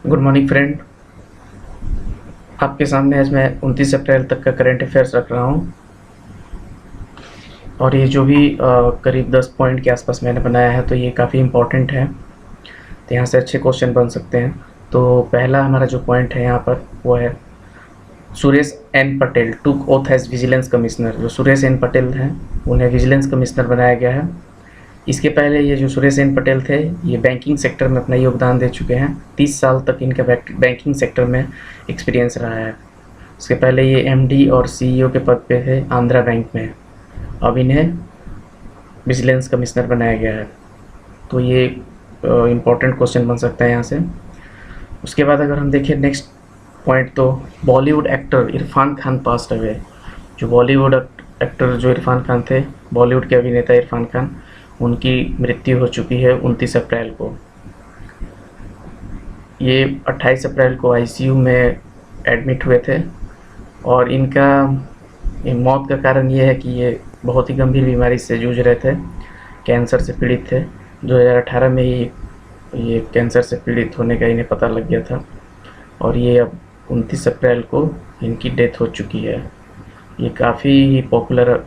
Good morning friend. आपके सामने आज मैं 29 अप्रैल तक का करंट अफेयर्स रख रहा हूँ और ये जो भी करीब 10 पॉइंट के आसपास मैंने बनाया है तो ये काफ़ी इम्पोर्टेंट है, तो यहाँ से अच्छे क्वेश्चन बन सकते हैं। तो पहला हमारा जो पॉइंट है यहाँ पर वो है Suresh N Patel took oath as vigilance commissioner. जो सुरेश एन पटेल हैं उन्हें विजिलेंस कमिश्नर बनाया गया है। इसके पहले ये जो सुरेश एन पटेल थे ये बैंकिंग सेक्टर में अपना योगदान दे चुके हैं। 30 साल तक इनका बैंकिंग सेक्टर में एक्सपीरियंस रहा है। उसके पहले ये एमडी और सीईओ के पद पे थे आंध्रा बैंक में। अब इन्हें विजिलेंस कमिश्नर बनाया गया है, तो ये इम्पोर्टेंट क्वेश्चन बन सकता है यहाँ से। उसके बाद अगर हम देखें नेक्स्ट पॉइंट, तो Bollywood actor Irfan Khan passed away. जो बॉलीवुड एक्टर जो इरफान खान थे, बॉलीवुड के अभिनेता इरफान खान, उनकी मृत्यु हो चुकी है 29 अप्रैल को। ये 28 अप्रैल को आईसीयू में एडमिट हुए थे और इनका मौत का कारण ये है कि ये बहुत ही गंभीर बीमारी से जूझ रहे थे, कैंसर से पीड़ित थे। 2018 में ही ये कैंसर से पीड़ित होने का इन्हें पता लग गया था और ये अब 29 अप्रैल को इनकी डेथ हो चुकी है। ये काफ़ी पॉपुलर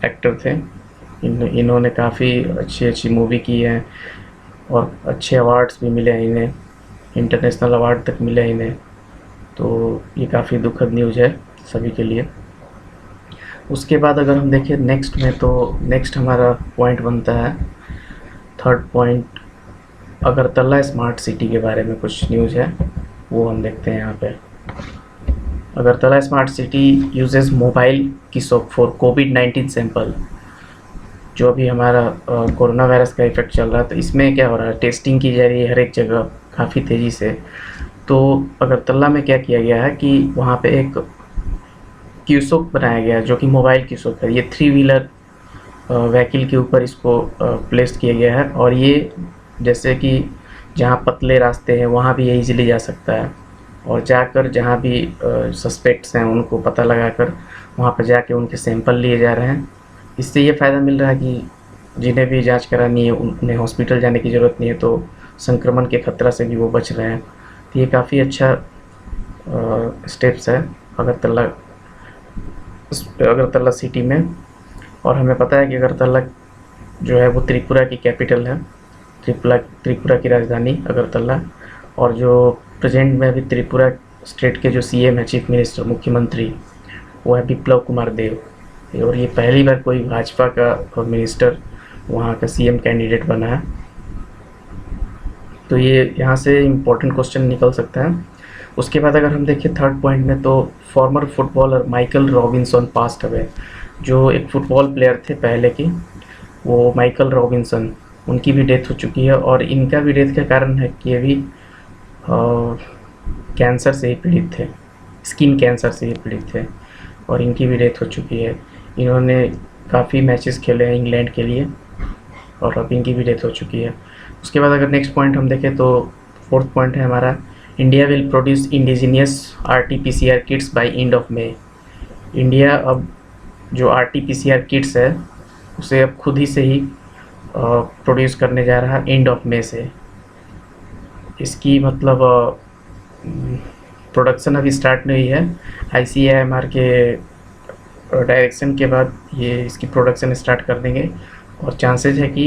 एक्टर थे। इन्होंने काफ़ी अच्छी अच्छी मूवी की है और अच्छे अवार्ड्स भी मिले हैं इन्हें, इंटरनेशनल अवार्ड तक मिले हैं इन्हें। तो ये काफ़ी दुखद न्यूज़ है सभी के लिए। उसके बाद अगर हम देखें नेक्स्ट में, तो नेक्स्ट हमारा पॉइंट बनता है third point, Agartala smart city के बारे में कुछ न्यूज़ है, वो हम देखते हैं यहाँ पे। Agartala smart city uses mobile किसोक फॉर कोविड-19 सैंपल। जो अभी हमारा कोरोना वायरस का इफेक्ट चल रहा है, तो इसमें क्या हो रहा है, टेस्टिंग की जा रही है हर एक जगह काफ़ी तेज़ी से। तो अगरतला में क्या किया गया है कि वहाँ पे एक क्यूसोक बनाया गया है जो कि मोबाइल क्यूसोक है। ये 3 व्हीलर व्हीकल के ऊपर इसको प्लेस किया गया है और ये जैसे कि जहाँ पतले रास्ते हैं वहाँ भी ये ईजिली जा सकता है और जाकर जहाँ भी सस्पेक्ट्स हैं उनको पता लगाकर वहाँ पर जाके उनके सैंपल लिए जा रहे हैं। इससे ये फ़ायदा मिल रहा है कि जिन्हें भी जांच करानी है उन्हें हॉस्पिटल जाने की ज़रूरत नहीं है, तो संक्रमण के खतरा से भी वो बच रहे हैं। तो ये काफ़ी अच्छा स्टेप्स है अगरतला सिटी में। और हमें पता है कि अगरतला जो है वो त्रिपुरा की कैपिटल है, त्रिपुरा की राजधानी अगरतला। और जो प्रेजेंट में अभी त्रिपुरा स्टेट के जो सीएम है, चीफ मिनिस्टर, मुख्यमंत्री, वो है बिप्लव कुमार देव। और ये पहली बार कोई भाजपा का मिनिस्टर वहाँ का सीएम कैंडिडेट बना है। तो ये यहाँ से इम्पोर्टेंट क्वेश्चन निकल सकता है। उसके बाद अगर हम देखें थर्ड पॉइंट में, तो farmer footballer Michael Robinson passed away. जो एक फ़ुटबॉल प्लेयर थे पहले की, वो माइकल रॉबिन्सन, उनकी भी डेथ हो चुकी है। और इनका भी डेथ का कारण है कि ये भी कैंसर से ही पीड़ित थे, स्किन कैंसर से ही पीड़ित थे और इनकी भी डेथ हो चुकी है। इन्होंने काफ़ी मैचेस खेले हैं इंग्लैंड के लिए और अब इनकी भी डेथ हो चुकी है। उसके बाद अगर नेक्स्ट पॉइंट हम देखें, तो फोर्थ पॉइंट है हमारा, India will produce indigenous RT-PCR kits by end of May. India अब जो RT-PCR किट्स है उसे अब खुद ही से ही प्रोड्यूस करने जा रहा है एंड ऑफ मई से। इसकी मतलब प्रोडक्शन अभी स्टार्ट नहीं है। ICMR के डायरेक्शन के बाद ये इसकी प्रोडक्शन स्टार्ट कर देंगे और चांसेस है कि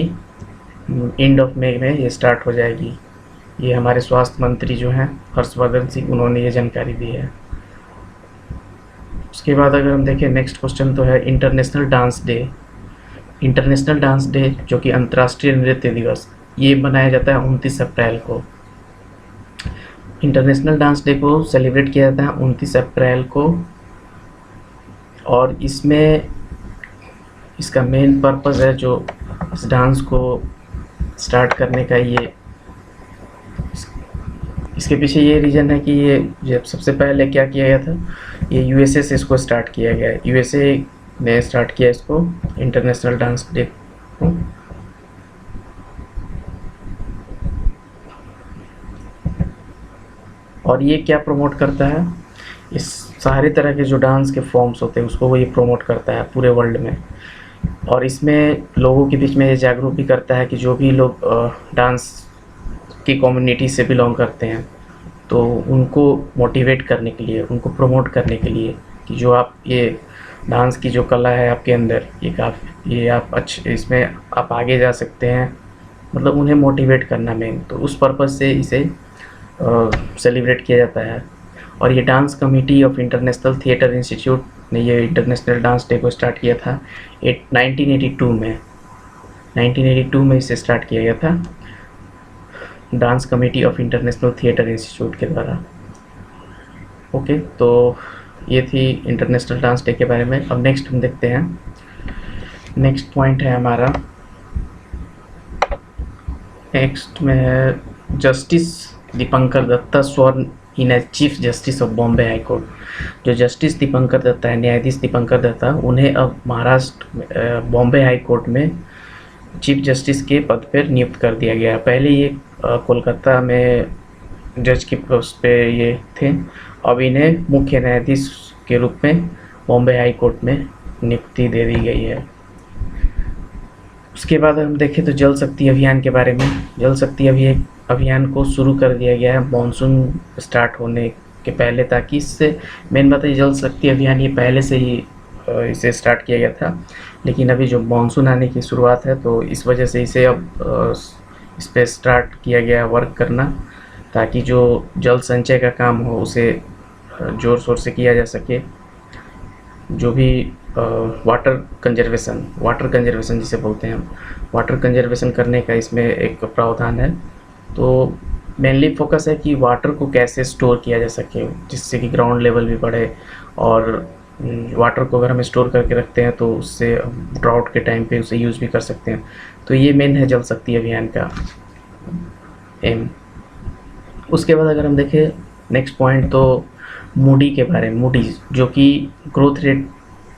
एंड ऑफ मई में ये स्टार्ट हो जाएगी। ये हमारे स्वास्थ्य मंत्री जो हैं हर्षवर्धन सिंह, उन्होंने ये जानकारी दी है। उसके बाद अगर हम देखें नेक्स्ट क्वेश्चन, तो है international dance day. International dance day जो कि अंतर्राष्ट्रीय नृत्य दिवस, ये मनाया जाता है 29 अप्रैल को। इंटरनेशनल डांस डे को सेलिब्रेट किया जाता है 29 अप्रैल को और इसमें इसका मेन पर्पस है जो इस डांस को स्टार्ट करने का, ये इसके पीछे ये रीज़न है कि ये जब सबसे पहले क्या किया गया था, ये USA से इसको स्टार्ट किया गया है। USA ने स्टार्ट किया इसको, इंटरनेशनल डांस डे को। और ये क्या प्रमोट करता है, इस सारे तरह के जो डांस के फॉर्म्स होते हैं उसको वो ये प्रमोट करता है पूरे वर्ल्ड में। और इसमें लोगों के बीच में ये जागरूक भी करता है कि जो भी लोग डांस की कम्युनिटी से बिलोंग करते हैं तो उनको मोटिवेट करने के लिए, उनको प्रमोट करने के लिए कि जो आप ये डांस की जो कला है आपके अंदर, ये आप अच्छे इसमें आप आगे जा सकते हैं, मतलब उन्हें मोटिवेट करना मेन, तो उस पर्पज़ से इसे सेलिब्रेट किया जाता है। और ये dance committee of international theatre institute ने ये इंटरनेशनल डांस डे को स्टार्ट किया था 1982 में। 1982 में इसे स्टार्ट किया गया था dance committee of international theatre institute के द्वारा। ओके, तो ये थी इंटरनेशनल डांस डे के बारे में। अब नेक्स्ट हम देखते हैं, नेक्स्ट पॉइंट है हमारा, नेक्स्ट में है justice Dipankar Datta sworn in as chief justice of Bombay high court. जो जस्टिस दीपंकर दत्ता है, न्यायाधीश दीपंकर दत्ता, उन्हें अब महाराष्ट्र बॉम्बे हाई कोर्ट में चीफ जस्टिस के पद पर नियुक्त कर दिया गया। पहले ये कोलकाता में जज के पोस्ट पे ये थे, अब इन्हें मुख्य न्यायाधीश के रूप में बॉम्बे हाई कोर्ट में नियुक्ति दे दी गई है। उसके बाद हम देखें तो जल शक्ति अभियान के बारे में। जल शक्ति अभियान को शुरू कर दिया गया है मानसून स्टार्ट होने के पहले, ताकि इससे मेन बात है जल शक्ति अभियान ये पहले से ही इसे स्टार्ट किया गया था, लेकिन अभी जो मानसून आने की शुरुआत है तो इस वजह से इसे अब इस पर स्टार्ट किया गया वर्क करना, ताकि जो जल संचय का काम हो उसे ज़ोर शोर से किया जा सके। जो भी वाटर कंजर्वेशन जिसे बोलते हैं हम, वाटर कंजर्वेशन करने का इसमें एक प्रावधान है। तो मेनली फोकस है कि वाटर को कैसे स्टोर किया जा सके, जिससे कि ग्राउंड लेवल भी बढ़े, और वाटर को अगर हम स्टोर करके रखते हैं तो उससे ड्राउट के टाइम पे उसे यूज़ भी कर सकते हैं। तो ये मेन है जल शक्ति अभियान का एम। उसके बाद अगर हम देखें नेक्स्ट पॉइंट, तो मूडी के बारे में। मूडी जो कि ग्रोथ रेट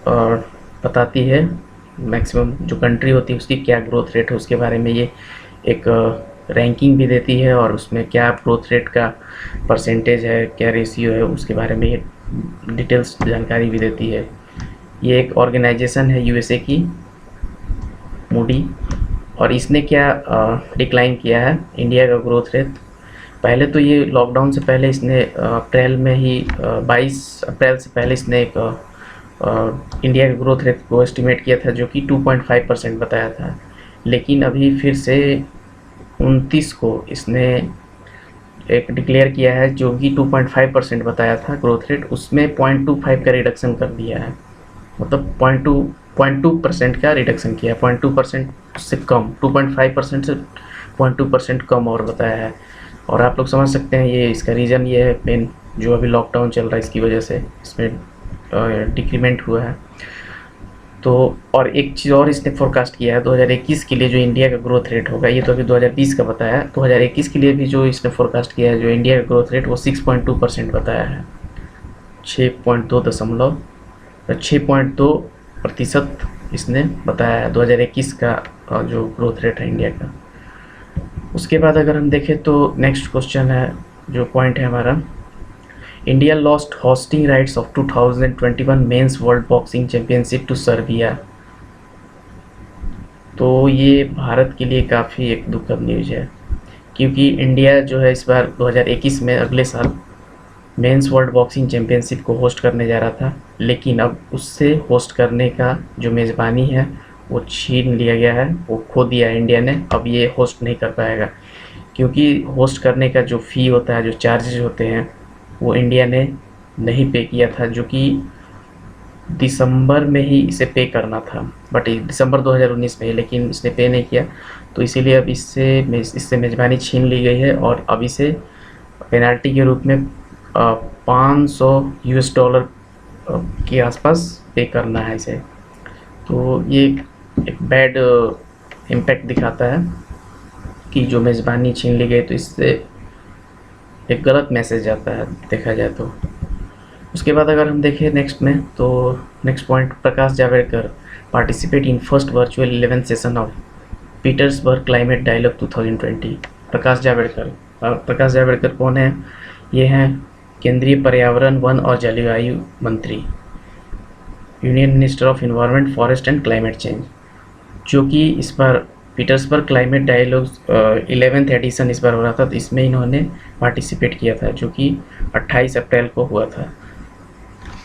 बताती है, मैक्सिमम जो कंट्री होती है उसकी क्या ग्रोथ रेट है उसके बारे में ये एक रैंकिंग भी देती है, और उसमें क्या ग्रोथ रेट का परसेंटेज है, क्या रेशियो है, उसके बारे में ये डिटेल्स जानकारी भी देती है। ये एक ऑर्गेनाइजेशन है यूएसए की, मूडी, और इसने क्या डिक्लाइन किया है इंडिया का ग्रोथ रेट। पहले तो ये लॉकडाउन से पहले इसने अप्रैल में ही 22 अप्रैल से पहले इसने एक इंडिया के ग्रोथ रेट को एस्टिमेट किया था जो कि 2.5% बताया था, लेकिन अभी फिर से 29 को इसने एक डिक्लेयर किया है जो कि 2.5% बताया था ग्रोथ रेट, उसमें 0.25 का रिडक्शन कर दिया है, मतलब 0.2% का रिडक्शन किया है, 0.2% से कम, 2.5% से 0.2% कम और बताया है। और आप लोग समझ सकते हैं ये इसका रीज़न ये है मेन, जो अभी लॉकडाउन चल रहा है इसकी वजह से इसमें डिक्रीमेंट हुआ है। तो और एक चीज़ और इसने फोरकास्ट किया है 2021 के लिए, जो इंडिया का ग्रोथ रेट होगा, ये तो अभी 2020 का बताया है, 2021 के लिए भी जो इसने फोरकास्ट किया है जो इंडिया का ग्रोथ रेट वो 6.2% बताया है, 6.2% इसने बताया है 2021 का जो ग्रोथ रेट है इंडिया का। उसके बाद अगर हम देखें तो नेक्स्ट क्वेश्चन है, जो पॉइंट है हमारा, India lost hosting rights of 2021 men's world boxing championship to Serbia. तो ये भारत के लिए काफ़ी एक दुखद न्यूज़ है, क्योंकि इंडिया जो है इस बार 2021 में अगले साल मेंस वर्ल्ड बॉक्सिंग चैंपियनशिप को होस्ट करने जा रहा था, लेकिन अब उससे होस्ट करने का जो मेज़बानी है वो छीन लिया गया है, वो खो दिया है इंडिया ने। अब ये होस्ट नहीं कर पाएगा, क्योंकि होस्ट करने का जो फ़ी होता है, जो चार्जेज होते हैं, वो इंडिया ने नहीं पे किया था, जो कि दिसंबर में ही इसे पे करना था, बट दिसंबर 2019 में ही, लेकिन इसने पे नहीं किया। तो इसीलिए अब इससे मेज़बानी छीन ली गई है, और अब इसे पेनाल्टी के रूप में $500 के आसपास पे करना है इसे। तो ये एक बैड इम्पैक्ट दिखाता है कि जो मेज़बानी छीन ली गई, तो इससे एक गलत मैसेज आता है देखा जाए तो। उसके बाद अगर हम देखें नेक्स्ट में, तो next point, Prakash Javadekar participate in first virtual 11th session of Petersberg climate dialogue 2020। Prakash Javadekar कौन है? ये हैं केंद्रीय पर्यावरण, वन और जलवायु मंत्री, union minister of environment, forest and climate change, जो कि इस बार Petersberg climate dialogues 11th edition इस बार हो रहा था, तो इसमें इन्होंने पार्टिसिपेट किया था, जो कि 28 अप्रैल को हुआ था।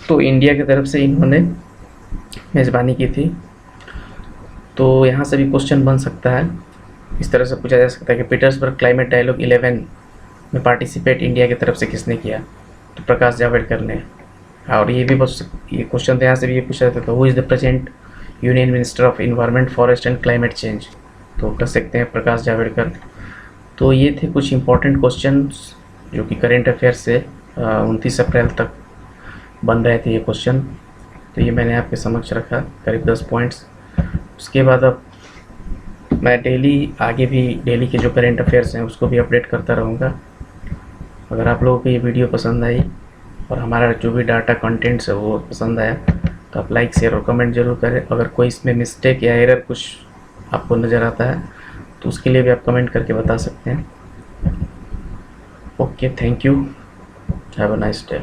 तो इंडिया की तरफ से इन्होंने मेज़बानी की थी। तो यहाँ से भी क्वेश्चन बन सकता है, इस तरह से पूछा जा सकता है कि पीटर्सबर्ग क्लाइमेट डायलॉग 11 में पार्टिसिपेट इंडिया की तरफ से किसने किया, तो प्रकाश जावड़ेकर ने। और ये भी ये क्वेश्चन तो यहाँ से भी ये पूछा जाता था, who is the present union minister of environment, forest and climate change, तो कर सकते हैं प्रकाश जावड़ेकर। तो ये थे कुछ इंपॉर्टेंट क्वेश्चंस जो कि करेंट अफेयर से 29 अप्रैल तक बन रहे थे ये क्वेश्चन। तो ये मैंने आपके समक्ष रखा, करीब 10 पॉइंट्स। उसके बाद अब मैं डेली आगे भी डेली के जो करेंट अफेयर्स हैं उसको भी अपडेट करता रहूँगा। अगर आप लोगों को ये वीडियो पसंद आई और हमारा जो भी डाटा कंटेंट्स है वो पसंद आया, तो आप लाइक, शेयर और कमेंट ज़रूर करें। अगर कोई इसमें मिस्टेक या एरर कुछ आपको नज़र आता है तो उसके लिए भी आप कमेंट करके बता सकते हैं। Okay, thank you, have a nice day.